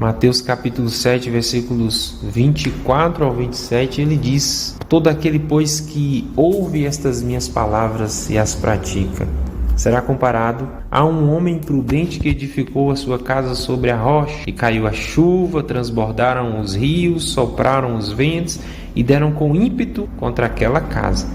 Mateus capítulo 7, versículos 24 ao 27, ele diz: todo aquele, pois, que ouve estas minhas palavras e as pratica, será comparado a um homem prudente que edificou a sua casa sobre a rocha, e caiu a chuva, transbordaram os rios, sopraram os ventos e deram com ímpeto contra aquela casa,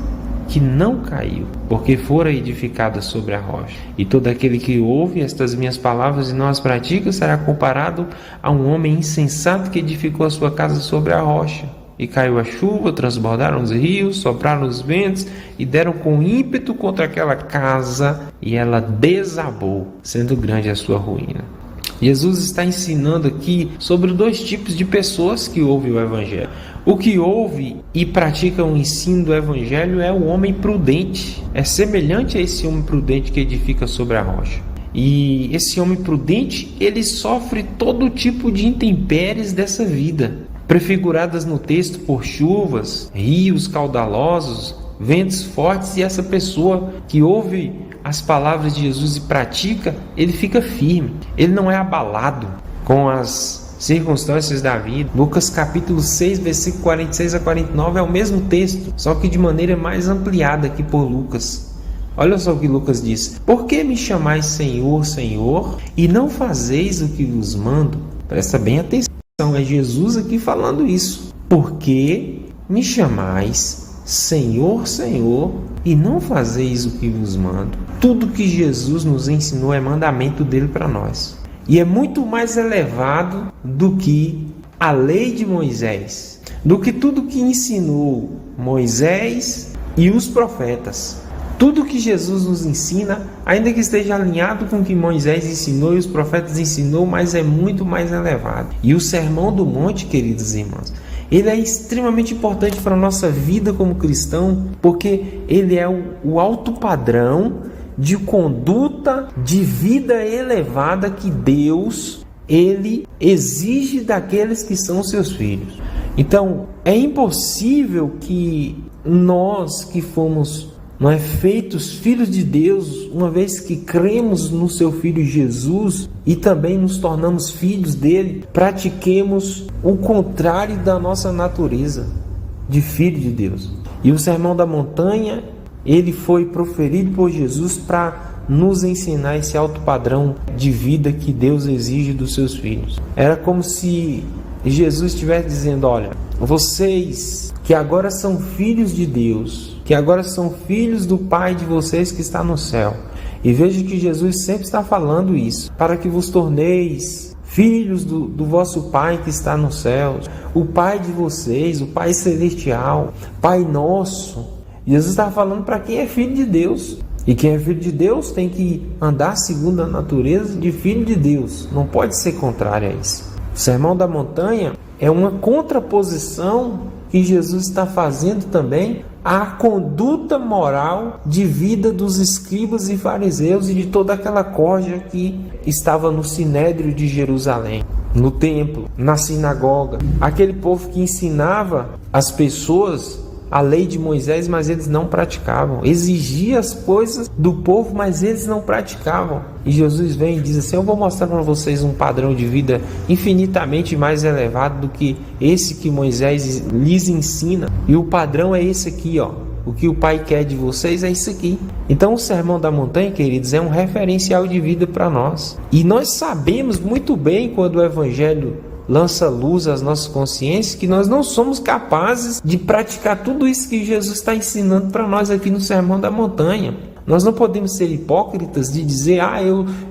que não caiu, porque fora edificada sobre a rocha. E todo aquele que ouve estas minhas palavras e não as pratica será comparado a um homem insensato que edificou a sua casa sobre a rocha. E caiu a chuva, transbordaram os rios, sopraram os ventos e deram com ímpeto contra aquela casa, e ela desabou, sendo grande a sua ruína. Jesus está ensinando aqui sobre dois tipos de pessoas que ouvem o Evangelho. O que ouve e pratica o ensino do Evangelho é o homem prudente. É semelhante a esse homem prudente que edifica sobre a rocha. E esse homem prudente, ele sofre todo tipo de intempéries dessa vida, prefiguradas no texto por chuvas, rios caudalosos, ventos fortes. E essa pessoa que ouve as palavras de Jesus e pratica, ele fica firme, ele não é abalado com as circunstâncias da vida. Lucas capítulo 6, versículo 46 a 49 é o mesmo texto, só que de maneira mais ampliada aqui por Lucas. Olha só o que Lucas diz: por que me chamais Senhor, Senhor, e não fazeis o que vos mando? Presta bem atenção, é Jesus aqui falando isso. Por que me chamais Senhor, Senhor, e não fazeis o que vos mando? Tudo que Jesus nos ensinou é mandamento dele para nós. E é muito mais elevado do que a lei de Moisés, do que tudo que ensinou Moisés e os profetas. Tudo que Jesus nos ensina, ainda que esteja alinhado com o que Moisés ensinou e os profetas ensinou, mas é muito mais elevado. E o Sermão do Monte, queridos irmãos, ele é extremamente importante para a nossa vida como cristão, porque ele é o alto padrão de conduta, de vida elevada que Deus, ele exige daqueles que são seus filhos. Então, é impossível que nós que fomos feitos filhos de Deus, uma vez que cremos no seu Filho Jesus e também nos tornamos filhos dele, pratiquemos o contrário da nossa natureza de filho de Deus. E o Sermão da Montanha, ele foi proferido por Jesus para nos ensinar esse alto padrão de vida que Deus exige dos seus filhos. Era como se Jesus estivesse dizendo: olha, vocês que agora são filhos de Deus, que agora são filhos do Pai de vocês que está no céu. E veja que Jesus sempre está falando isso, para que vos torneis filhos do vosso Pai que está no céu, o Pai de vocês, o Pai celestial, Pai nosso. Jesus está falando para quem é filho de Deus. E quem é filho de Deus tem que andar segundo a natureza de filho de Deus. Não pode ser contrário a isso. O Sermão da Montanha é uma contraposição que Jesus está fazendo também à conduta moral de vida dos escribas e fariseus e de toda aquela corja que estava no Sinédrio de Jerusalém, no templo, na sinagoga. Aquele povo que ensinava as pessoas a lei de Moisés, mas eles não praticavam. Exigia as coisas do povo, mas eles não praticavam. E Jesus vem e diz assim: eu vou mostrar para vocês um padrão de vida infinitamente mais elevado do que esse que Moisés lhes ensina. E o padrão é esse aqui, ó. O que o Pai quer de vocês é isso aqui. Então o Sermão da Montanha, queridos, é um referencial de vida para nós. E nós sabemos muito bem, quando o Evangelho lança luz às nossas consciências, que nós não somos capazes de praticar tudo isso que Jesus está ensinando para nós aqui no Sermão da Montanha. Nós não podemos ser hipócritas de dizer: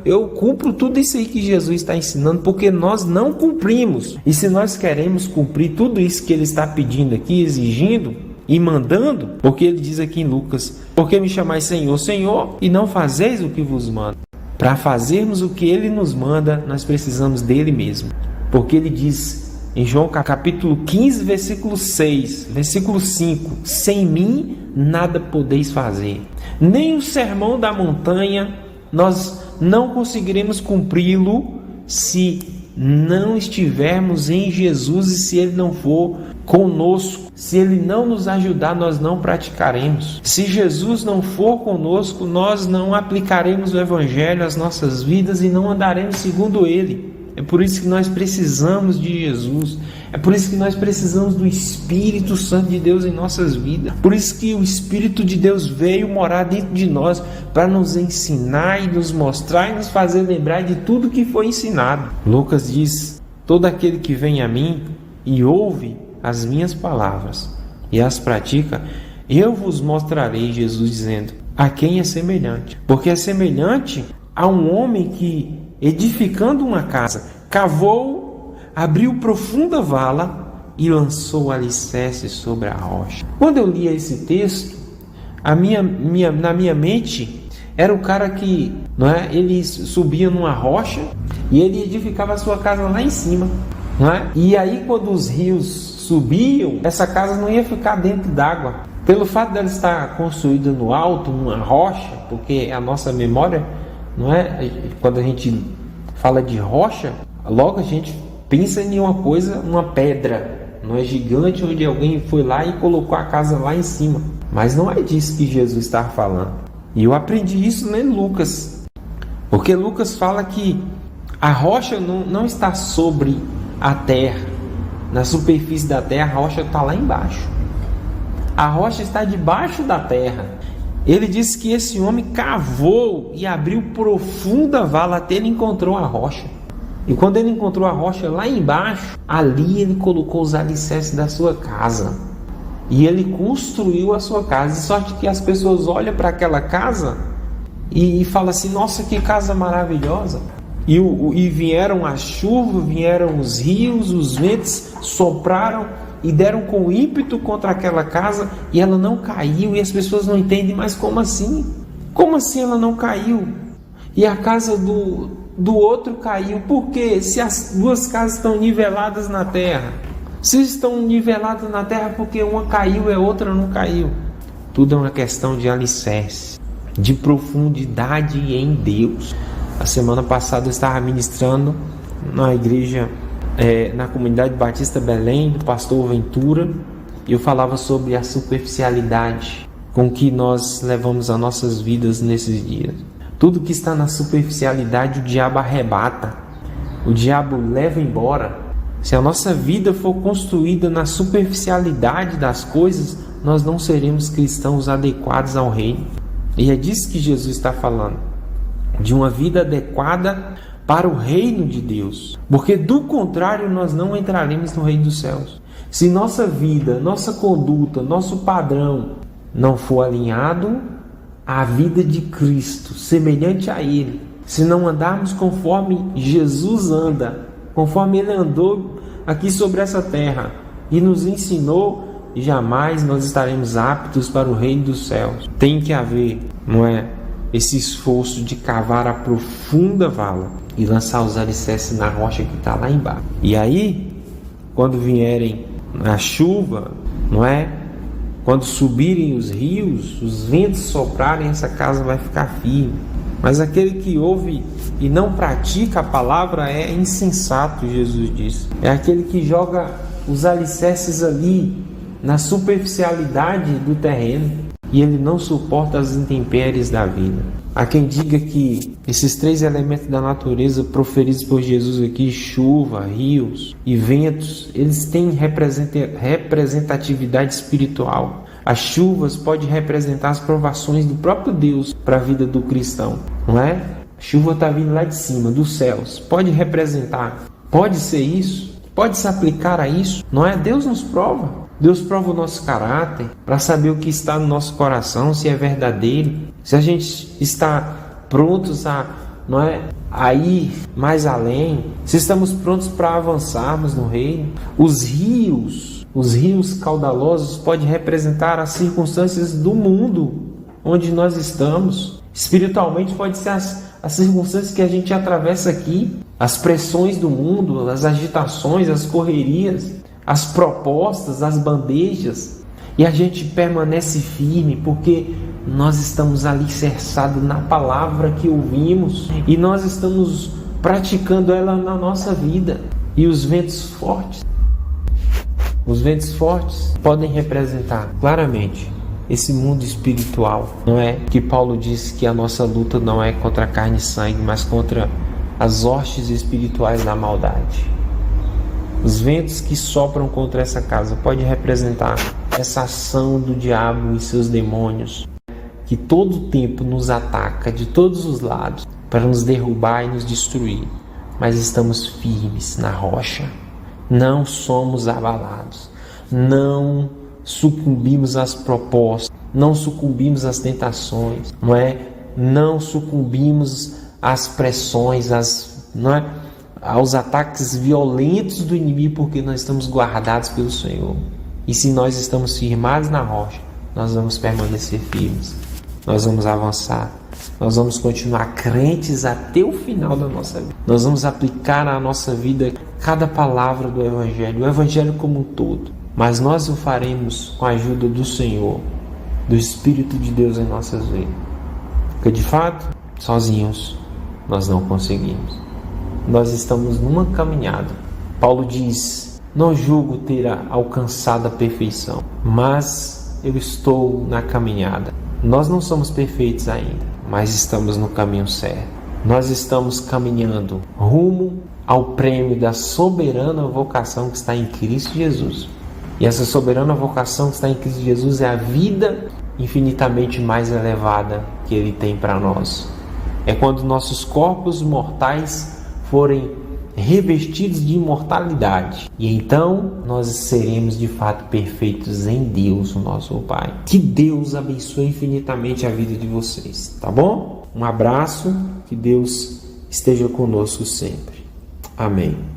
eu cumpro tudo isso aí que Jesus está ensinando, porque nós não cumprimos. E se nós queremos cumprir tudo isso que ele está pedindo aqui, exigindo e mandando, porque ele diz aqui em Lucas: por que me chamais Senhor, Senhor, e não fazeis o que vos mando? Para fazermos o que ele nos manda, nós precisamos dele mesmo. Porque ele diz em João capítulo 15, versículo 6, versículo 5: sem mim nada podeis fazer. Nem o Sermão da Montanha nós não conseguiremos cumpri-lo se não estivermos em Jesus e se ele não for conosco. Se ele não nos ajudar, nós não praticaremos. Se Jesus não for conosco, nós não aplicaremos o Evangelho às nossas vidas e não andaremos segundo ele. É por isso que nós precisamos de Jesus. É por isso que nós precisamos do Espírito Santo de Deus em nossas vidas. Por isso que o Espírito de Deus veio morar dentro de nós para nos ensinar e nos mostrar e nos fazer lembrar de tudo que foi ensinado. Lucas diz: todo aquele que vem a mim e ouve as minhas palavras e as pratica, eu vos mostrarei, Jesus dizendo, a quem é semelhante. Porque é semelhante a um homem que, edificando uma casa, cavou, abriu profunda vala e lançou o alicerce sobre a rocha. Quando eu lia esse texto, na minha mente era o cara que, não é, ele subia numa rocha e ele edificava a sua casa lá em cima, não é? E aí quando os rios subiam, essa casa não ia ficar dentro d'água. Pelo fato dela estar construída no alto, numa rocha, porque a nossa memória, não é? Quando a gente fala de rocha, logo a gente pensa em uma coisa, uma pedra, não é gigante, onde alguém foi lá e colocou a casa lá em cima. Mas não é disso que Jesus está falando. E eu aprendi isso em Lucas, porque Lucas fala que a rocha não está sobre a terra, na superfície da terra. A rocha está lá embaixo. A rocha está debaixo da terra. Ele disse que esse homem cavou e abriu profunda vala até ele encontrou a rocha. E quando ele encontrou a rocha lá embaixo, ali ele colocou os alicerces da sua casa. E ele construiu a sua casa. De sorte que as pessoas olham para aquela casa e falam assim: nossa, que casa maravilhosa. E vieram as chuvas, vieram os rios, os ventos sopraram e deram com ímpeto contra aquela casa e ela não caiu. E as pessoas não entendem, mas como assim? Como assim ela não caiu? E a casa do outro caiu. Por quê? Se as duas casas estão niveladas na terra. Se estão niveladas na terra, porque uma caiu e a outra não caiu. Tudo é uma questão de alicerce, de profundidade em Deus. A semana passada eu estava ministrando na igreja, na comunidade Batista Belém, do pastor Ventura, e eu falava sobre a superficialidade com que nós levamos as nossas vidas nesses dias. Tudo que está na superficialidade o diabo arrebata, o diabo leva embora. Se a nossa vida for construída na superficialidade das coisas, nós não seremos cristãos adequados ao reino. E é disso que Jesus está falando, de uma vida adequada para o reino de Deus, porque do contrário nós não entraremos no reino dos céus. Se nossa vida, nossa conduta, nosso padrão não for alinhado à vida de Cristo, semelhante a Ele, se não andarmos conforme Jesus anda, conforme Ele andou aqui sobre essa terra e nos ensinou, jamais nós estaremos aptos para o reino dos céus. Tem que haver, não é, esse esforço de cavar a profunda vala e lançar os alicerces na rocha que está lá embaixo. E aí, quando vierem a chuva, não é? Quando subirem os rios, os ventos soprarem, essa casa vai ficar firme. Mas aquele que ouve e não pratica a palavra é insensato, Jesus disse. É aquele que joga os alicerces ali na superficialidade do terreno e ele não suporta as intempéries da vida. Há quem diga que esses três elementos da natureza proferidos por Jesus aqui, chuva, rios e ventos, eles têm representatividade espiritual. As chuvas podem representar as provações do próprio Deus para a vida do cristão, não é? A chuva está vindo lá de cima, dos céus. Pode representar, pode ser isso, pode se aplicar a isso, não é? Deus nos prova. Deus prova o nosso caráter para saber o que está no nosso coração, se é verdadeiro, se a gente está prontos a ir mais além, se estamos prontos para avançarmos no reino. Os rios caudalosos podem representar as circunstâncias do mundo onde nós estamos. Espiritualmente pode ser as circunstâncias que a gente atravessa aqui, as pressões do mundo, as agitações, as correrias, as propostas, as bandejas, e a gente permanece firme porque nós estamos alicerçados na palavra que ouvimos e nós estamos praticando ela na nossa vida. E os ventos fortes podem representar claramente esse mundo espiritual, não é? Que Paulo disse que a nossa luta não é contra carne e sangue, mas contra as hostes espirituais da maldade. Os ventos que sopram contra essa casa pode representar essa ação do diabo e seus demônios, que todo o tempo nos ataca de todos os lados para nos derrubar e nos destruir. Mas estamos firmes na rocha, não somos abalados, não sucumbimos às propostas, não sucumbimos às tentações, não sucumbimos às pressões, aos ataques violentos do inimigo, porque nós estamos guardados pelo Senhor. E se nós estamos firmados na rocha, nós vamos permanecer firmes, nós vamos avançar, nós vamos continuar crentes até o final da nossa vida. Nós vamos aplicar na nossa vida cada palavra do Evangelho, o Evangelho como um todo. Mas nós o faremos com a ajuda do Senhor, do Espírito de Deus em nossas vidas. Porque de fato, sozinhos, nós não conseguimos. Nós estamos numa caminhada. Paulo diz: não julgo ter alcançado a perfeição, mas eu estou na caminhada. Nós não somos perfeitos ainda, mas estamos no caminho certo. Nós estamos caminhando rumo ao prêmio da soberana vocação que está em Cristo Jesus. E essa soberana vocação que está em Cristo Jesus é a vida infinitamente mais elevada que Ele tem para nós. É quando nossos corpos mortais forem revestidos de imortalidade. E então nós seremos de fato perfeitos em Deus, o nosso Pai. Que Deus abençoe infinitamente a vida de vocês, tá bom? Um abraço, que Deus esteja conosco sempre. Amém.